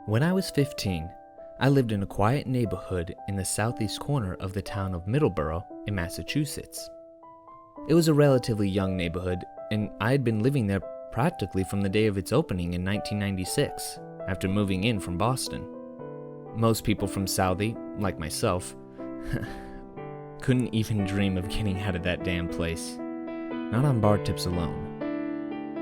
When I was 15, I lived in a quiet neighborhood in the southeast corner of the town of Middleborough in Massachusetts. It was a relatively young neighborhood, and I had been living there practically from the day of its opening in 1996, after moving in from Boston. Most people from Southie, like myself, couldn't even dream of getting out of that damn place. Not on bar tips alone.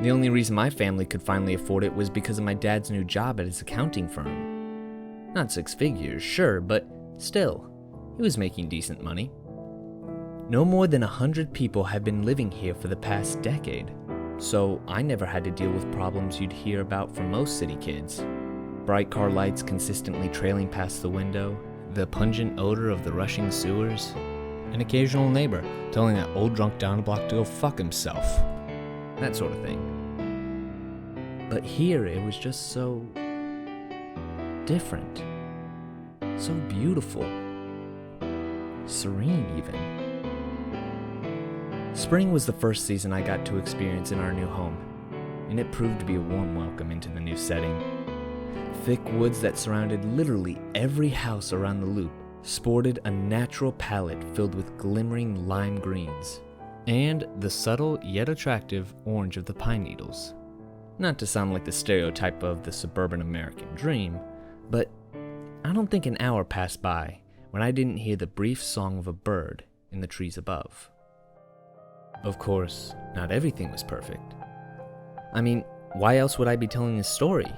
The only reason my family could finally afford it was because of my dad's new job at his accounting firm. Not 6 figures, sure, but still, he was making decent money. No more than 100 people have been living here for the past decade, so I never had to deal with problems you'd hear about from most city kids. Bright car lights consistently trailing past the window, the pungent odor of the rushing sewers, an occasional neighbor telling that old drunk down the block to go fuck himself. That sort of thing. But here it was just so different, so beautiful, serene even. Spring was the first season I got to experience in our new home, and it proved to be a warm welcome into the new setting. Thick woods that surrounded literally every house around the loop sported a natural palette filled with glimmering lime greens, and the subtle yet attractive orange of the pine needles. Not to sound like the stereotype of the suburban American dream, but I don't think an hour passed by when I didn't hear the brief song of a bird in the trees above. Of course, not everything was perfect. I mean, why else would I be telling this story?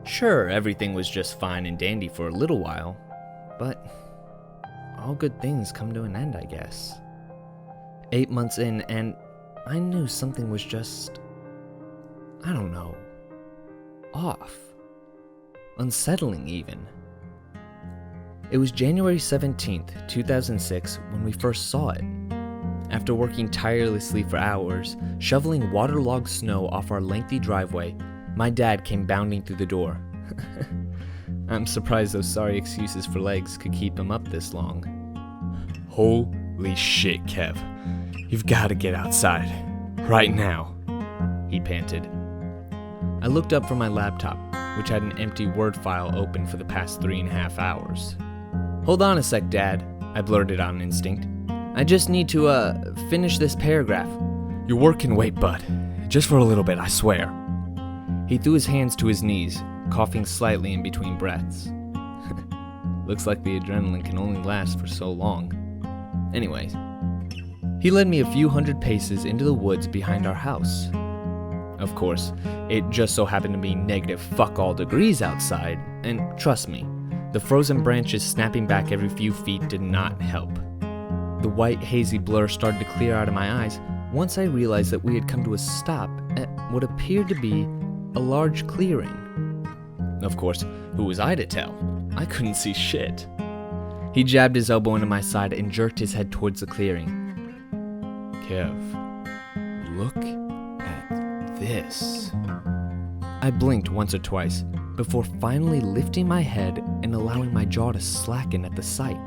Sure, everything was just fine and dandy for a little while, but all good things come to an end, I guess. 8 months in, and I knew something was just, I don't know, off. Unsettling, even. It was January 17th, 2006, when we first saw it. After working tirelessly for hours, shoveling waterlogged snow off our lengthy driveway, my dad came bounding through the door. I'm surprised those sorry excuses for legs could keep him up this long. Holy shit, Kev. You've got to get outside. Right now, he panted. I looked up from my laptop, which had an empty Word file open for the past 3.5 hours. Hold on a sec, Dad, I blurted out on instinct. I just need to, finish this paragraph. Your work can wait, bud. Just for a little bit, I swear. He threw his hands to his knees, coughing slightly in between breaths. Looks like the adrenaline can only last for so long. Anyways, he led me a few hundred paces into the woods behind our house. Of course, it just so happened to be negative fuck all degrees outside, and trust me, the frozen branches snapping back every few feet did not help. The white hazy blur started to clear out of my eyes once I realized that we had come to a stop at what appeared to be a large clearing. Of course, who was I to tell? I couldn't see shit. He jabbed his elbow into my side and jerked his head towards the clearing. Kev, look at this. I blinked once or twice before finally lifting my head and allowing my jaw to slacken at the sight.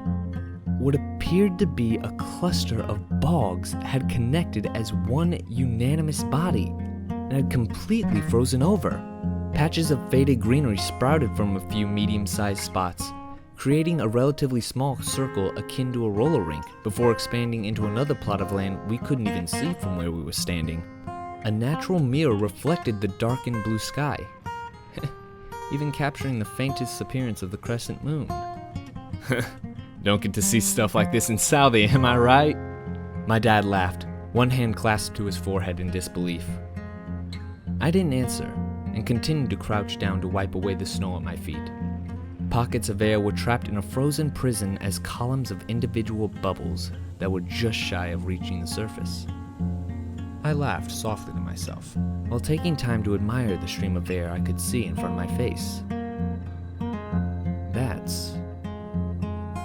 What appeared to be a cluster of bogs had connected as one unanimous body and had completely frozen over. Patches of faded greenery sprouted from a few medium-sized spots, creating a relatively small circle akin to a roller rink before expanding into another plot of land we couldn't even see from where we were standing. A natural mirror reflected the darkened blue sky, even capturing the faintest appearance of the crescent moon. Don't get to see stuff like this in Southie, am I right? My dad laughed, one hand clasped to his forehead in disbelief. I didn't answer, and continued to crouch down to wipe away the snow at my feet. Pockets of air were trapped in a frozen prison as columns of individual bubbles that were just shy of reaching the surface. I laughed softly to myself, while taking time to admire the stream of air I could see in front of my face. That's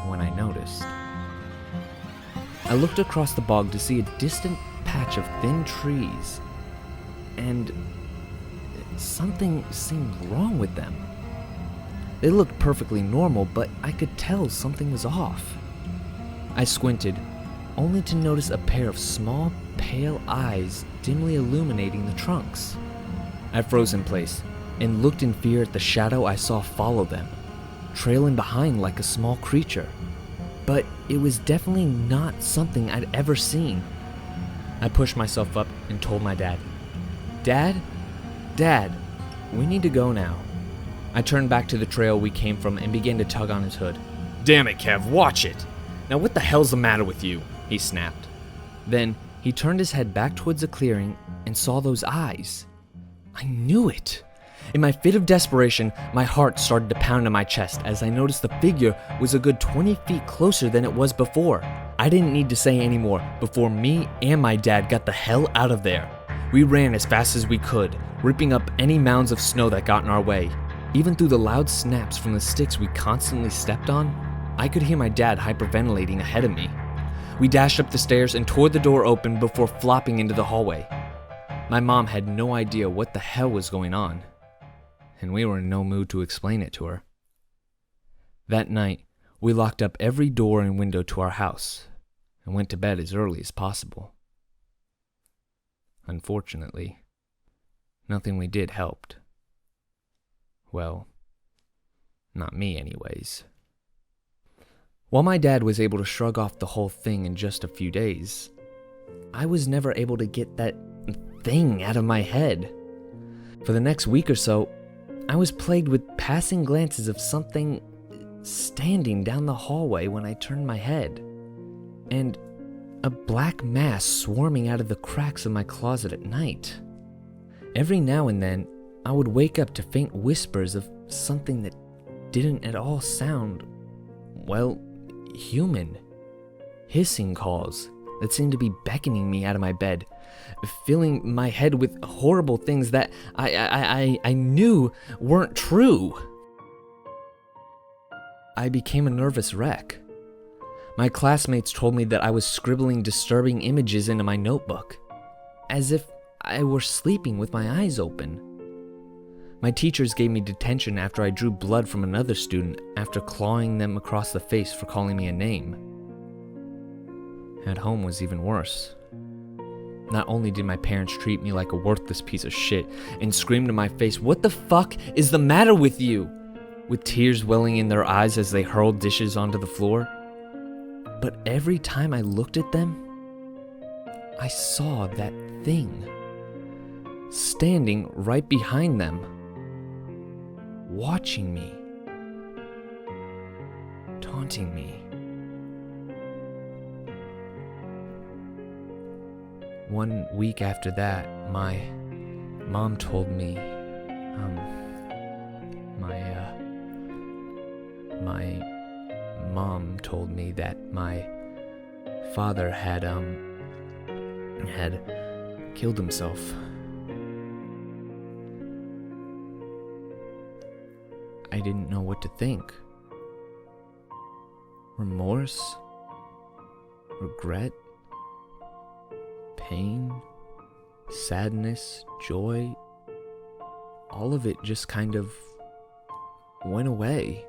when I noticed. I looked across the bog to see a distant patch of thin trees, and something seemed wrong with them. They looked perfectly normal, but I could tell something was off. I squinted, only to notice a pair of small, pale eyes dimly illuminating the trunks. I froze in place, and looked in fear at the shadow I saw follow them, trailing behind like a small creature. But it was definitely not something I'd ever seen. I pushed myself up and told my dad, Dad, we need to go now." I turned back to the trail we came from and began to tug on his hood. Damn it, Kev, watch it! Now what the hell's the matter with you? He snapped. Then he turned his head back towards the clearing and saw those eyes. I knew it. In my fit of desperation, my heart started to pound in my chest as I noticed the figure was a good 20 feet closer than it was before. I didn't need to say any more before me and my dad got the hell out of there. We ran as fast as we could, ripping up any mounds of snow that got in our way. Even through the loud snaps from the sticks we constantly stepped on, I could hear my dad hyperventilating ahead of me. We dashed up the stairs and tore the door open before flopping into the hallway. My mom had no idea what the hell was going on, and we were in no mood to explain it to her. That night, we locked up every door and window to our house and went to bed as early as possible. Unfortunately, nothing we did helped. Well, not me anyways. While my dad was able to shrug off the whole thing in just a few days, I was never able to get that thing out of my head. For the next week or so, I was plagued with passing glances of something standing down the hallway when I turned my head, and a black mass swarming out of the cracks of my closet at night. Every now and then, I would wake up to faint whispers of something that didn't at all sound, well, human. Hissing calls that seemed to be beckoning me out of my bed, filling my head with horrible things that I knew weren't true. I became a nervous wreck. My classmates told me that I was scribbling disturbing images into my notebook, as if I were sleeping with my eyes open. My teachers gave me detention after I drew blood from another student after clawing them across the face for calling me a name. At home was even worse. Not only did my parents treat me like a worthless piece of shit and scream to my face, "What the fuck is the matter with you?" with tears welling in their eyes as they hurled dishes onto the floor, but every time I looked at them, I saw that thing standing right behind them, watching me, taunting me. One week after that, my mom told me, my mom told me that my father had killed himself. I didn't know what to think. Remorse? Regret? Pain? Sadness? Joy? All of it just kind of went away.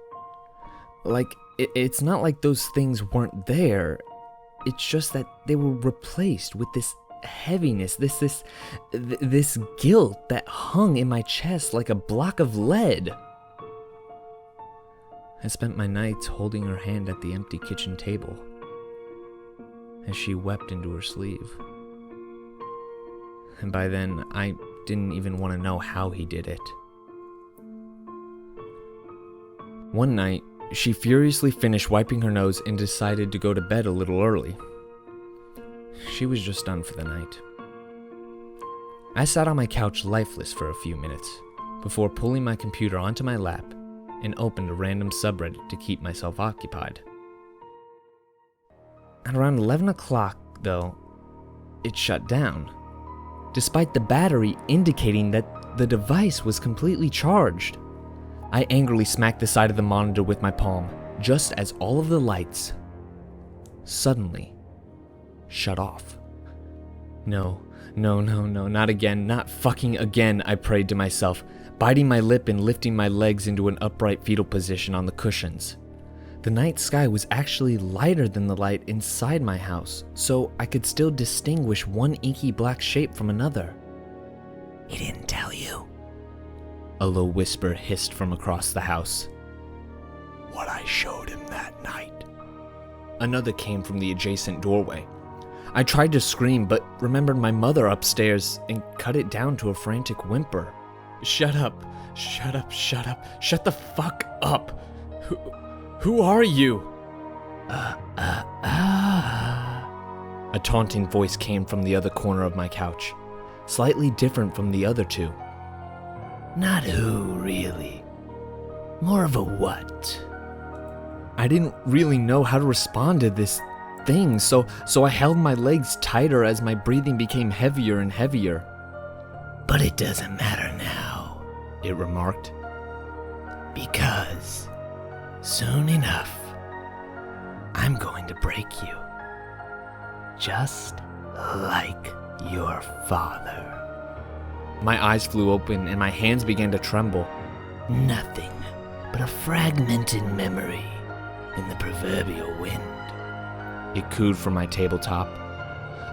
Like, it's not like those things weren't there. It's just that they were replaced with this heaviness, this guilt that hung in my chest like a block of lead. I spent my nights holding her hand at the empty kitchen table as she wept into her sleeve. And by then, I didn't even want to know how he did it. One night, she furiously finished wiping her nose and decided to go to bed a little early. She was just done for the night. I sat on my couch lifeless for a few minutes before pulling my computer onto my lap and opened a random subreddit to keep myself occupied. At around 11 o'clock, though, it shut down, despite the battery indicating that the device was completely charged. I angrily smacked the side of the monitor with my palm, just as all of the lights suddenly shut off. No, not again, not fucking again, I prayed to myself, biting my lip and lifting my legs into an upright fetal position on the cushions. The night sky was actually lighter than the light inside my house, so I could still distinguish one inky black shape from another. "He didn't tell you," A low whisper hissed from across the house. What I showed him that night. Another came from the adjacent doorway. I tried to scream, but remembered my mother upstairs and cut it down to a frantic whimper. Shut up, shut up, shut up, shut the fuck up. Who are you? A taunting voice came from the other corner of my couch, slightly different from the other two. Not who, really. More of a what? I didn't really know how to respond to this thing, so I held my legs tighter as my breathing became heavier and heavier. But it doesn't matter now, it remarked. Because soon enough, I'm going to break you. Just like your father. My eyes flew open and my hands began to tremble. Nothing but a fragmented memory in the proverbial wind. It cooed from my tabletop.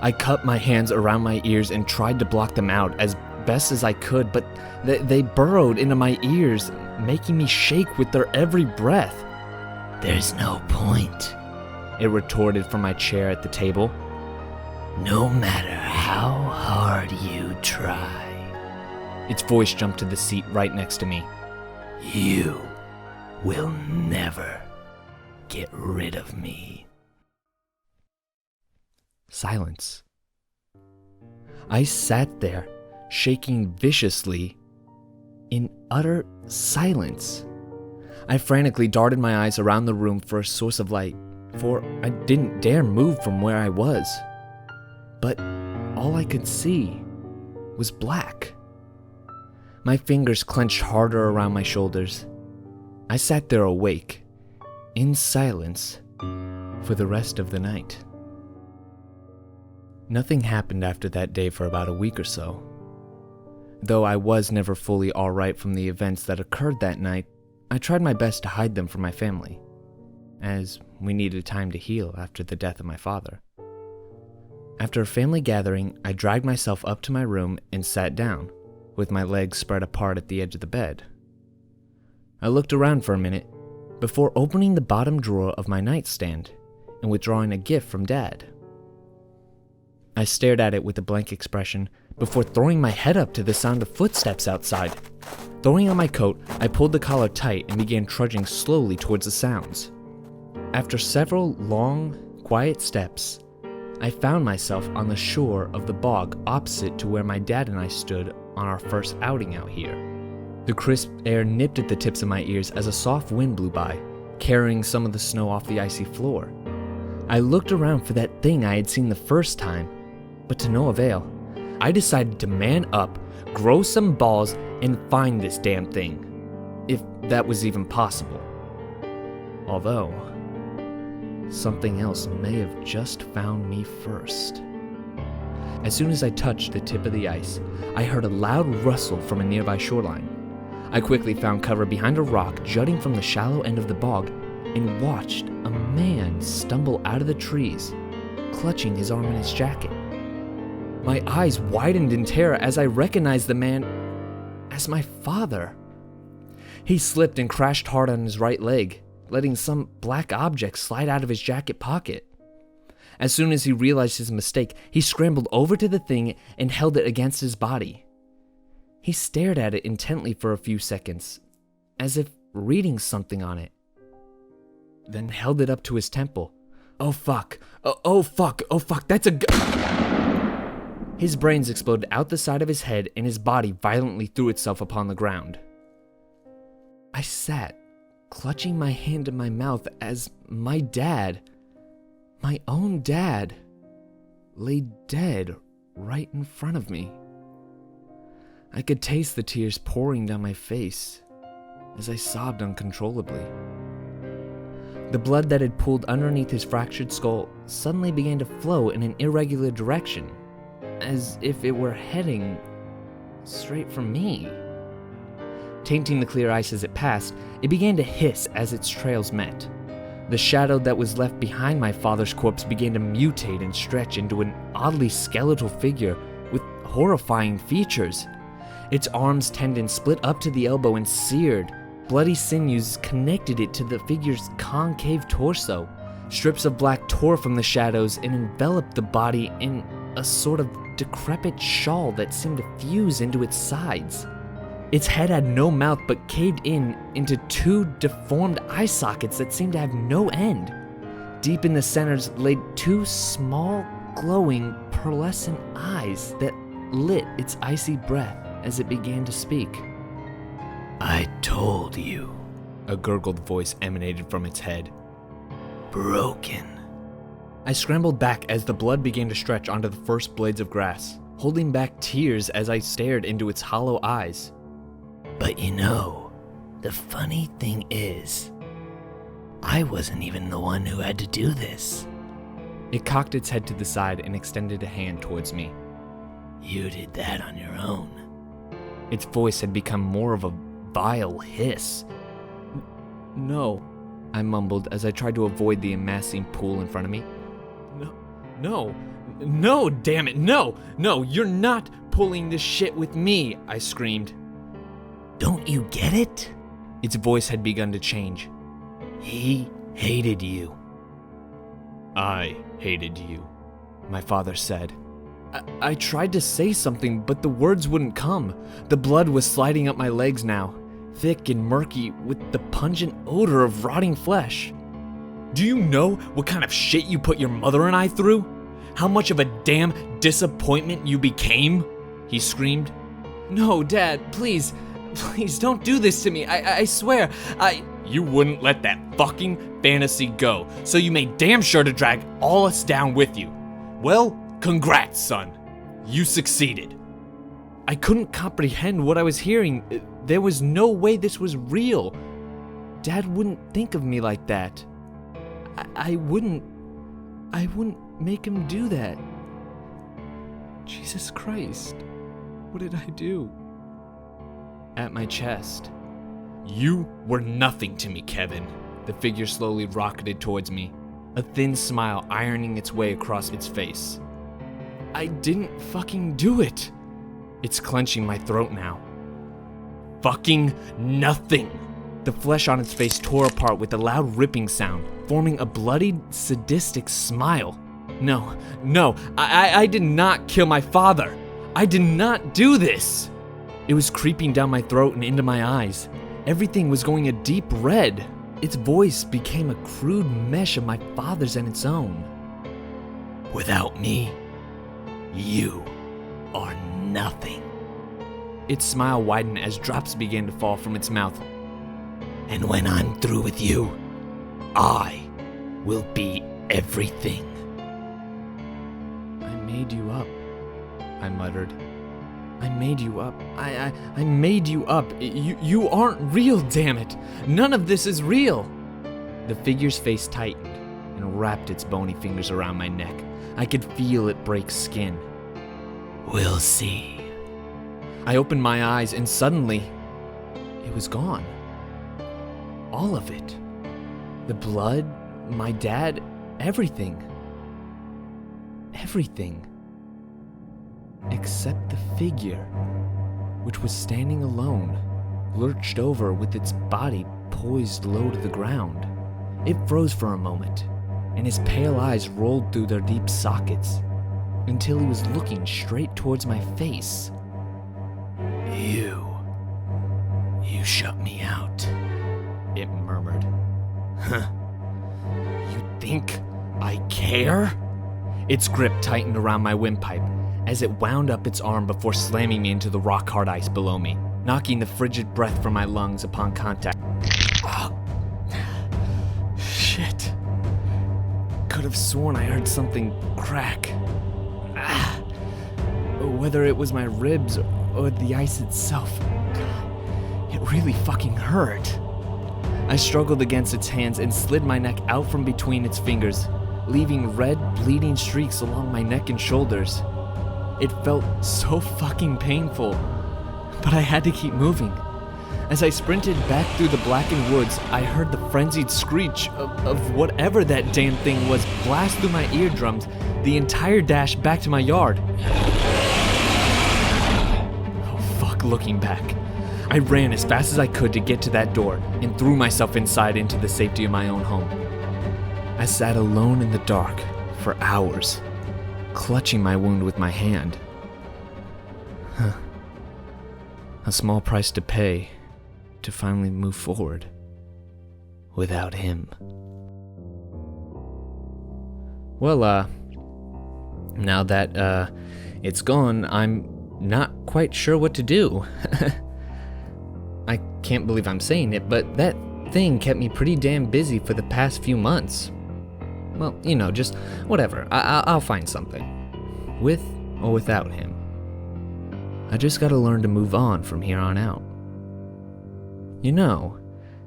I cut my hands around my ears and tried to block them out as best as I could, but they burrowed into my ears, making me shake with their every breath. There's no point, it retorted from my chair at the table. No matter how hard you try. Its voice jumped to the seat right next to me. You will never get rid of me. Silence. I sat there, shaking viciously, in utter silence. I frantically darted my eyes around the room for a source of light, for I didn't dare move from where I was. But all I could see was black. My fingers clenched harder around my shoulders. I sat there awake, in silence, for the rest of the night. Nothing happened after that day for about a week or so. Though I was never fully alright from the events that occurred that night, I tried my best to hide them from my family, as we needed time to heal after the death of my father. After a family gathering, I dragged myself up to my room and sat down, with my legs spread apart at the edge of the bed. I looked around for a minute before opening the bottom drawer of my nightstand and withdrawing a gift from Dad. I stared at it with a blank expression before throwing my head up to the sound of footsteps outside. Throwing on my coat, I pulled the collar tight and began trudging slowly towards the sounds. After several long, quiet steps, I found myself on the shore of the bog opposite to where my dad and I stood on our first outing out here. The crisp air nipped at the tips of my ears as a soft wind blew by, carrying some of the snow off the icy floor. I looked around for that thing I had seen the first time, but to no avail. I decided to man up, grow some balls, and find this damn thing, if that was even possible. Although, something else may have just found me first. As soon as I touched the tip of the ice, I heard a loud rustle from a nearby shoreline. I quickly found cover behind a rock jutting from the shallow end of the bog and watched a man stumble out of the trees, clutching his arm in his jacket. My eyes widened in terror as I recognized the man as my father. He slipped and crashed hard on his right leg, letting some black object slide out of his jacket pocket. As soon as he realized his mistake, he scrambled over to the thing and held it against his body. He stared at it intently for a few seconds, as if reading something on it, then held it up to his temple. Oh fuck, oh fuck, that's a His brains exploded out the side of his head and his body violently threw itself upon the ground. I sat, clutching my hand in my mouth as my dad, my own dad, lay dead right in front of me. I could taste the tears pouring down my face as I sobbed uncontrollably. The blood that had pooled underneath his fractured skull suddenly began to flow in an irregular direction, as if it were heading straight for me. Tainting the clear ice as it passed, it began to hiss as its trails met. The shadow that was left behind my father's corpse began to mutate and stretch into an oddly skeletal figure with horrifying features. Its arm's tendon split up to the elbow and seared. Bloody sinews connected it to the figure's concave torso. Strips of black tore from the shadows and enveloped the body in a sort of decrepit shawl that seemed to fuse into its sides. Its head had no mouth but caved in into two deformed eye sockets that seemed to have no end. Deep in the centers lay two small, glowing, pearlescent eyes that lit its icy breath as it began to speak. I told you. A gurgled voice emanated from its head. Broken. I scrambled back as the blood began to stretch onto the first blades of grass, holding back tears as I stared into its hollow eyes. But you know, the funny thing is, I wasn't even the one who had to do this. It cocked its head to the side and extended a hand towards me. You did that on your own. Its voice had become more of a vile hiss. No, I mumbled as I tried to avoid the amassing pool in front of me. No, damn it, no, you're not pulling this shit with me, I screamed. Don't you get it? Its voice had begun to change. He hated you. I hated you, my father said. I tried to say something, but the words wouldn't come. The blood was sliding up my legs now, thick and murky with the pungent odor of rotting flesh. Do you know what kind of shit you put your mother and I through? How much of a damn disappointment you became? He screamed. No, Dad, please don't do this to me. I swear, You wouldn't let that fucking fantasy go, so you made damn sure to drag all us down with you. Well, congrats, son. You succeeded. I couldn't comprehend what I was hearing. There was no way this was real. Dad wouldn't think of me like that. I wouldn't make him do that. Jesus Christ, what did I do? At my chest. You were nothing to me, Kevin. The figure slowly rocketed towards me, a thin smile ironing its way across its face. I didn't fucking do it. It's clenching my throat now. Fucking nothing. The flesh on its face tore apart with a loud ripping sound, forming a bloodied, sadistic smile. No, I did not kill my father. I did not do this. It was creeping down my throat and into my eyes. Everything was going a deep red. Its voice became a crude mesh of my father's and its own. Without me, you are nothing. Its smile widened as drops began to fall from its mouth. And when I'm through with you, I will be everything. I made you up, I muttered. I made you up. I made you up. You aren't real, damn it. None of this is real. The figure's face tightened and wrapped its bony fingers around my neck. I could feel it break skin. We'll see. I opened my eyes and suddenly, it was gone. All of it. The blood, my dad, everything. Everything. Except the figure, which was standing alone, lurched over with its body poised low to the ground. It froze for a moment, and his pale eyes rolled through their deep sockets, until he was looking straight towards my face. You shut me out, it murmured. Huh. You think I care? Its grip tightened around my windpipe as it wound up its arm before slamming me into the rock-hard ice below me, knocking the frigid breath from my lungs upon contact. Oh. Shit. Could have sworn I heard something crack. Whether it was my ribs or the ice itself, it really fucking hurt. I struggled against its hands and slid my neck out from between its fingers, leaving red, bleeding streaks along my neck and shoulders. It felt so fucking painful, but I had to keep moving. As I sprinted back through the blackened woods, I heard the frenzied screech of whatever that damn thing was blast through my eardrums the entire dash back to my yard. Oh fuck, like looking back. I ran as fast as I could to get to that door and threw myself inside into the safety of my own home. I sat alone in the dark for hours, clutching my wound with my hand. A small price to pay to finally move forward without him. Well, now that, it's gone, I'm not quite sure what to do. I can't believe I'm saying it, but that thing kept me pretty damn busy for the past few months. Well, just whatever. I'll find something. With or without him. I just gotta learn to move on from here on out.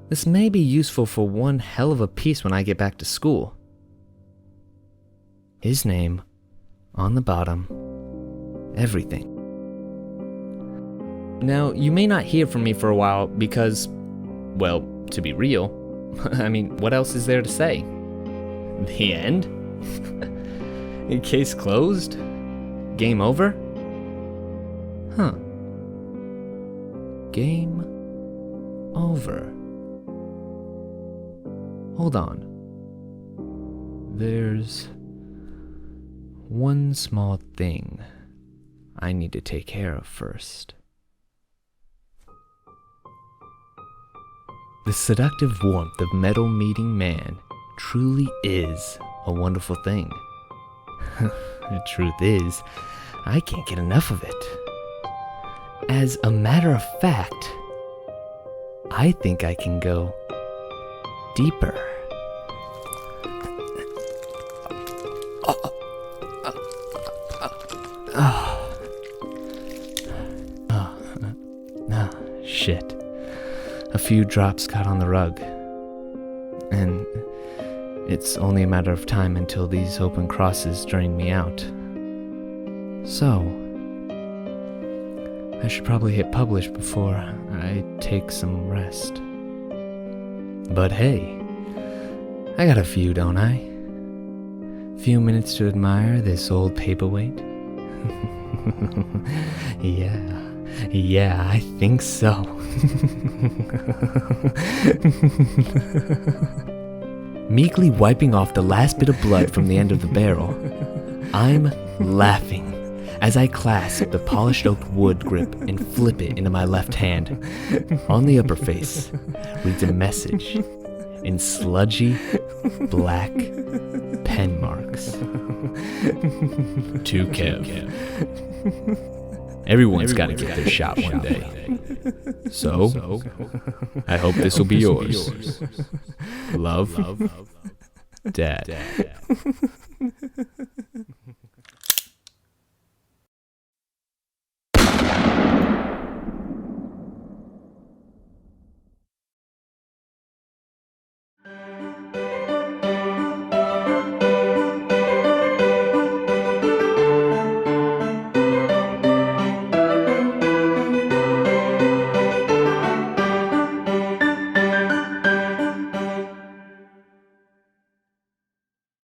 This may be useful for one hell of a piece when I get back to school. His name, on the bottom, everything. Now, you may not hear from me for a while because, well, to be real, I mean, what else is there to say? The end? Case closed? Game over? Huh. Game over. Hold on. There's one small thing I need to take care of first. The seductive warmth of metal meeting man truly is a wonderful thing. The truth is, I can't get enough of it. As a matter of fact, I think I can go deeper. Shit. A few drops got on the rug. And it's only a matter of time until these open crosses drain me out. So, I should probably hit publish before I take some rest. But hey, I got a few, don't I? Few minutes to admire this old paperweight? Yeah, I think so. Meekly wiping off the last bit of blood from the end of the barrel, I'm laughing as I clasp the polished oak wood grip and flip it into my left hand. On the upper face reads a message in sludgy black pen marks. To Kev. Everyone's got to get their shot one day. So, I hope this will be yours. Love, Dad.